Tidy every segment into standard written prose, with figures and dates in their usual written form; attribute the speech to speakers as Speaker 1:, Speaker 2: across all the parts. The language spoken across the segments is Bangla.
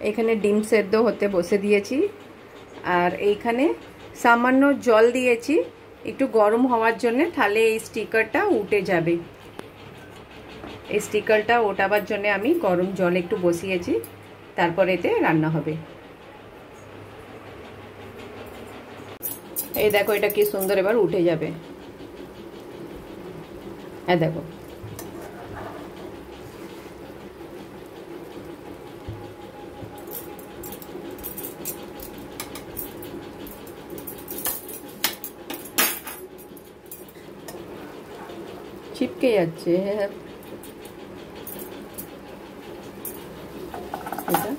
Speaker 1: এখানে ডিম সেদ্ধ হতে বসে দিয়েছি, আর এইখানে সামান্য জল দিয়েছি একটু গরম হওয়ার জন্য, তাহলে এই স্টিকারটা উঠে যাবে। এই স্টিকারটা ওঠাবার জন্য আমি গরম জল একটু বসিয়েছি, তারপর এতে রান্না হবে। এই দেখো এটা কি সুন্দর এবার উঠে যাবে। এই দেখো চিপকে যাচ্ছে। এটা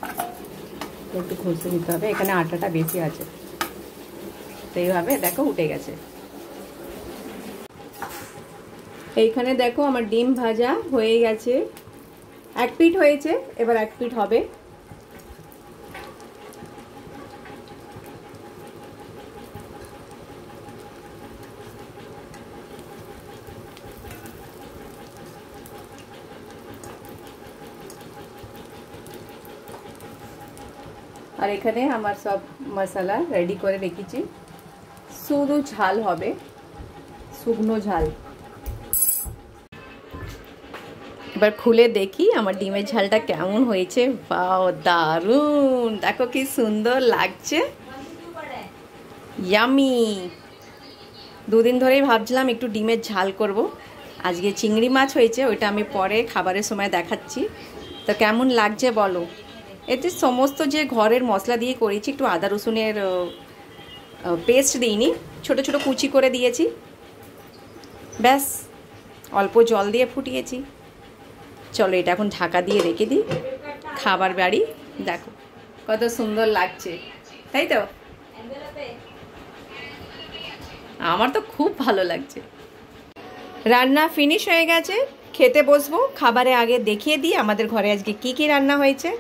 Speaker 1: একটু ঘষে নিতে হবে, এখানে আটাটা বেশি আছে। তো এইভাবে দেখো উঠে গেছে। এইখানে দেখো আমার ডিম ভাজা হয়ে গেছে, এক পিঠ হয়েছে, এবার এক পিঠ হবে। আর এখানে আমার সব মশলা রেডি করে রেখেছি, শুধু ঝাল হবে, শুকনো ঝাল। এবার খুলে দেখি আমার ডিমের ঝালটা কেমন হয়েছে। বাও, দারুণ! দেখো কি সুন্দর লাগছে, ইয়ামি। দুদিন ধরেই ভাবছিলাম একটু ডিমের ঝাল করব। আজকে চিংড়ি মাছ হয়েছে, ওইটা আমি পরে খাবারের সময় দেখাচ্ছি। তো কেমন লাগছে বলো। এতে সমস্ত যে ঘরের মশলা দিয়ে করেছি, একটু আদা রসুনের পেস্ট দিইনি, ছোট ছোট কুচি করে দিয়েছি, ব্যাস অল্প জল দিয়ে ফুটিয়েছি। চলো এটা এখন ঢাকা দিয়ে রেখে দিই, খাবার বাড়ি। দেখো কত সুন্দর লাগছে, তাই তো? আমার তো খুব ভালো লাগছে। রান্না ফিনিশ হয়ে গেছে, খেতে বসবো। খাবারে আগে দেখিয়ে দিই আমাদের ঘরে আজকে কি কি রান্না হয়েছে।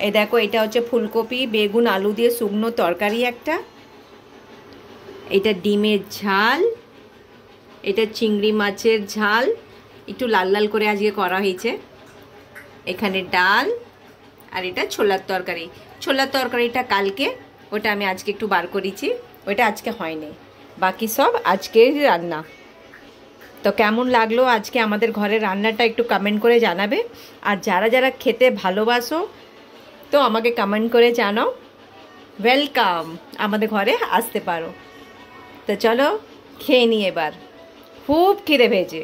Speaker 1: এই দেখো এটা হচ্ছে ফুলকপি বেগুন আলু দিয়ে শুকনো তরকারি একটা, এটা ডিমের ঝাল, এটা চিংড়ি মাছের ঝাল, একটু লাল লাল করে আজকে করা হয়েছে, এখানে ডাল, আর এটা ছোলার তরকারি। ছোলার তরকারিটা কালকে, ওটা আমি আজকে একটু বার করেছি, ওটা আজকে হয়নি, বাকি সব আজকের রান্না। তো কেমন লাগলো আজকে আমাদের ঘরের রান্নাটা একটু কমেন্ট করে জানাবে। আর যারা যারা খেতে ভালোবাসো তো আমাকে কমেন্ট করে জানাও, ওয়েলকাম, আমাদের ঘরে আসতে পারো। তো চলো খেয়ে নিই এবার, খুব খিদে পেয়েছে।